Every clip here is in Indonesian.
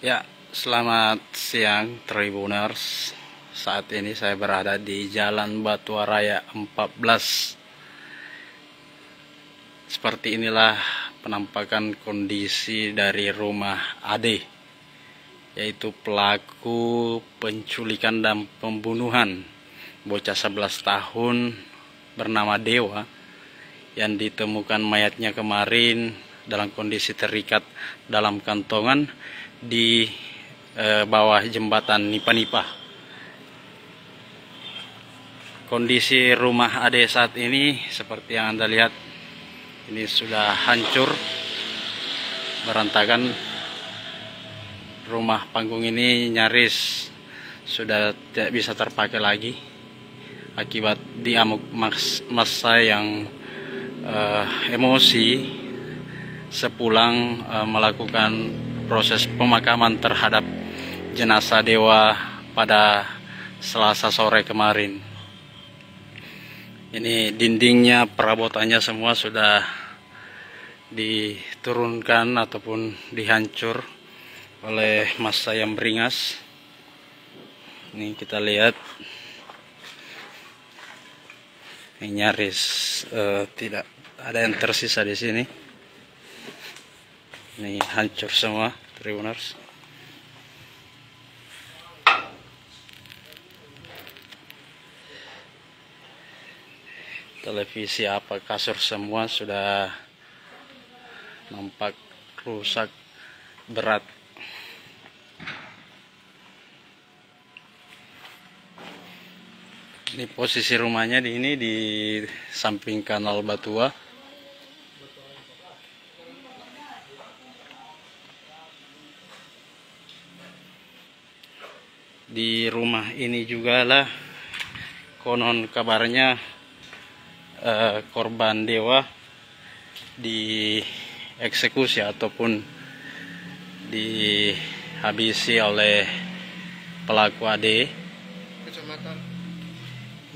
Ya, selamat siang Tribuners. Saat ini saya berada di Jalan Batu Raya 14. Seperti inilah penampakan kondisi dari rumah Ade, yaitu pelaku penculikan dan pembunuhan bocah 11 tahun bernama Dewa yang ditemukan mayatnya kemarin dalam kondisi terikat dalam kantongan di bawah jembatan Nipa-Nipa. Kondisi rumah Ade saat ini seperti yang Anda lihat, ini sudah hancur, berantakan. Rumah panggung ini nyaris sudah tidak bisa terpakai lagi akibat diamuk massa yang emosi sepulang melakukan proses pemakaman terhadap jenazah Dewa pada Selasa sore kemarin. Ini dindingnya, perabotannya semua sudah diturunkan ataupun dihancur oleh massa yang beringas. Ini kita lihat, ini nyaris tidak ada yang tersisa di sini. Ini hancur semua, Tribuners. Televisi kasur semua sudah nampak rusak berat. Ini posisi rumahnya di samping Kanal Batua. Di rumah ini juga lah konon kabarnya korban Dewa dieksekusi ataupun dihabisi oleh pelaku Ade,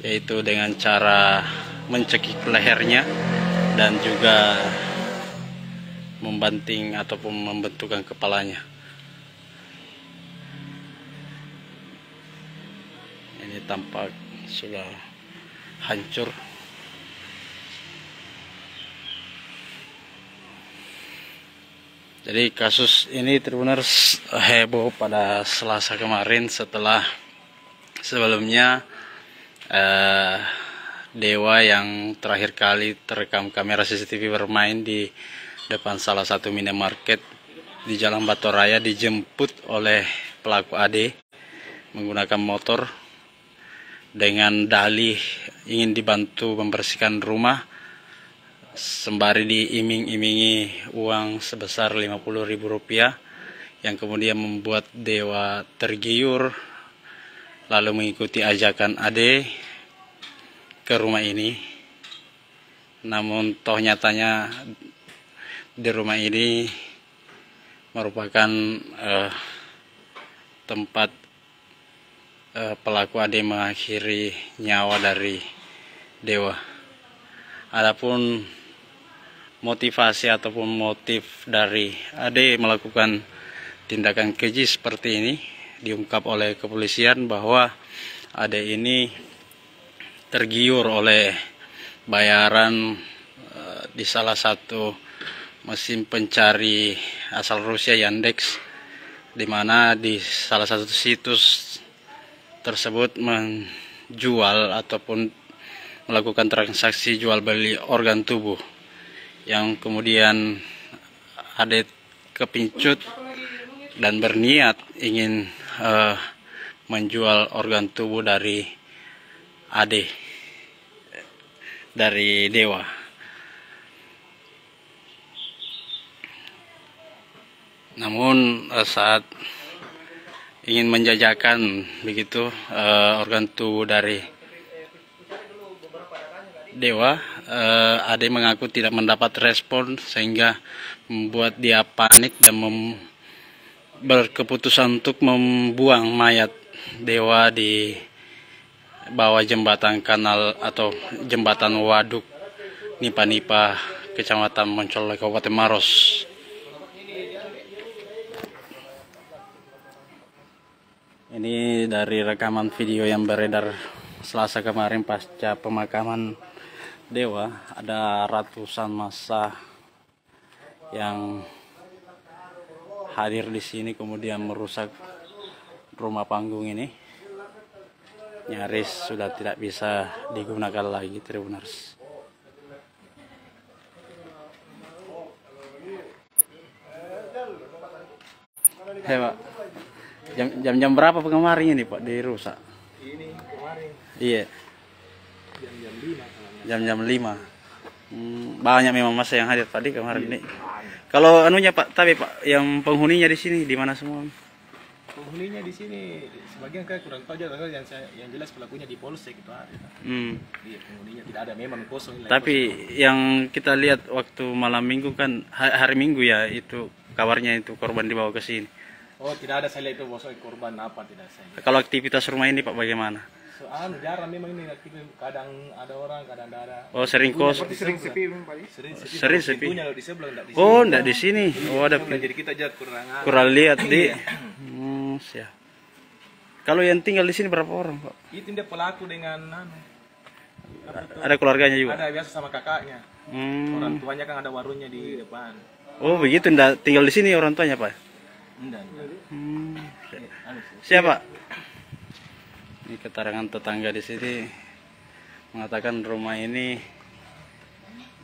yaitu dengan cara mencekik lehernya dan juga membanting ataupun membentukkan kepalanya. Ini tampak sudah hancur. Jadi kasus ini Tribuners heboh pada Selasa kemarin setelah sebelumnya Dewa yang terakhir kali terekam kamera CCTV bermain di depan salah satu minimarket di Jalan Batu Raya dijemput oleh pelaku Ade menggunakan motor dengan dalih ingin dibantu membersihkan rumah sembari diiming-imingi uang sebesar Rp50.000 yang kemudian membuat Dewa tergiur lalu mengikuti ajakan Ade ke rumah ini. Namun toh nyatanya di rumah ini merupakan tempat pelaku Ade mengakhiri nyawa dari Dewa. Adapun motivasi ataupun motif dari Ade melakukan tindakan keji seperti ini diungkap oleh kepolisian bahwa Ade ini tergiur oleh bayaran di salah satu mesin pencari asal Rusia Yandex, di mana di salah satu situs tersebut menjual ataupun melakukan transaksi jual beli organ tubuh yang kemudian Ade kepincut dan berniat ingin menjual organ tubuh dari Ade, dari Dewa. Namun saat ingin menjajakan begitu organ tubuh dari Dewa, Ade mengaku tidak mendapat respon sehingga membuat dia panik dan berkeputusan untuk membuang mayat Dewa di bawah jembatan kanal atau jembatan waduk Nipa-Nipa, Kecamatan Moncol, Kabupaten Maros. Ini dari rekaman video yang beredar Selasa kemarin pasca pemakaman Dewa. Ada ratusan massa yang hadir di sini kemudian merusak rumah panggung ini. Nyaris sudah tidak bisa digunakan lagi, Tribuners. Hei Pak, jam berapa kemarin ini Pak dirusak? Ini kemarin Iya, jam 5. banyak memang masa yang hadir tadi kemarin ini. Kalau anunya Pak, tapi Pak, yang penghuninya di sini di mana semua? Penghuninya di sini sebagian kayak kurang tahu aja, yang jelas pelakunya di polsek itu ada. Iya, penghuninya tidak ada, memang kosong. Tapi yang kita lihat waktu malam minggu kan, hari Minggu ya, itu kabarnya itu korban dibawa ke sini. Oh, tidak ada, saya lihat itu bosok korban apa tidak saya. Kalau aktivitas rumah ini Pak bagaimana? Soalnya jarang memang ini, kadang ada orang, kadang tidak ada. Oh, sering kos. Sering sepi memang Pak. Sering sepi. Pintunya di sebelah, enggak di sini. Oh, enggak di sini. Oh, ada Jadi kita aja kurang lihat di. Siap. Kalau yang tinggal di sini berapa orang Pak? Itu dia pelaku dengan Ada keluarganya juga? ada biasa sama kakaknya. Orang tuanya kan ada warungnya di depan. Oh begitu, enggak tinggal di sini orang tuanya Pak? Enggak. Siapa? Ini keterangan tetangga di sini mengatakan rumah ini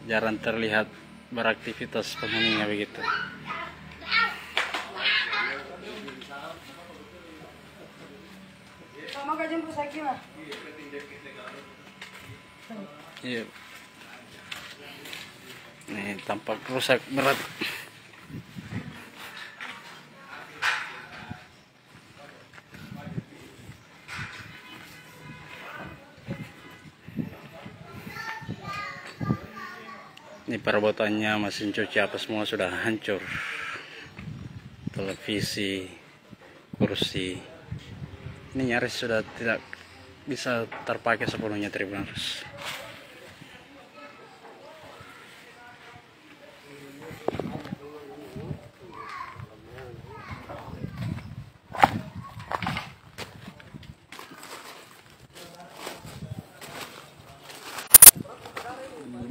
jarang terlihat beraktivitas penghuninya begitu. Iya. Nih tampak rusak berat. Ini perabotannya, mesin cuci apa semua sudah hancur. Televisi, kursi. Ini nyaris sudah tidak bisa terpakai sepenuhnya, Tribuners.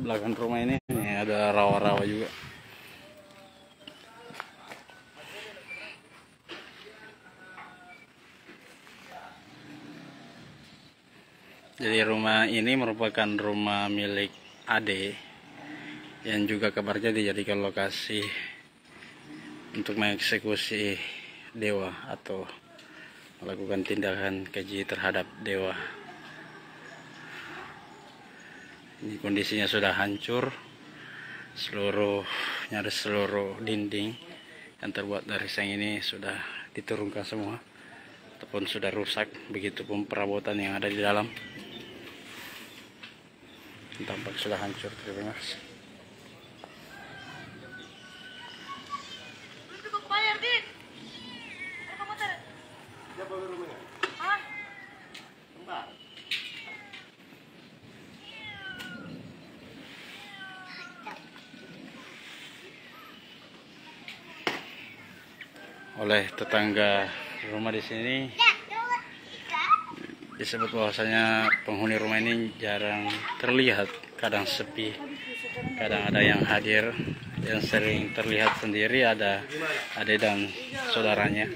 Belakang rumah ini ada rawa-rawa juga. Jadi rumah ini merupakan rumah milik Ade yang juga kabarnya dijadikan lokasi untuk mengeksekusi Dewa atau melakukan tindakan keji terhadap Dewa. Ini kondisinya sudah hancur, nyaris seluruh dinding yang terbuat dari seng ini sudah diturunkan semua ataupun sudah rusak, begitupun perabotan yang ada di dalam tampak sudah hancur, Tribuners. Oleh tetangga rumah di sini disebut bahwasanya penghuni rumah ini jarang terlihat, kadang sepi, kadang ada yang hadir. Yang sering terlihat sendiri ada Ade dan saudaranya.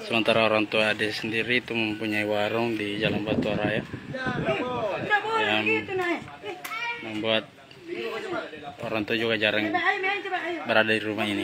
Sementara orang tua Ade sendiri itu mempunyai warung di Jalan Batu Raya yang membuat orang tua juga jarang berada di rumah ini.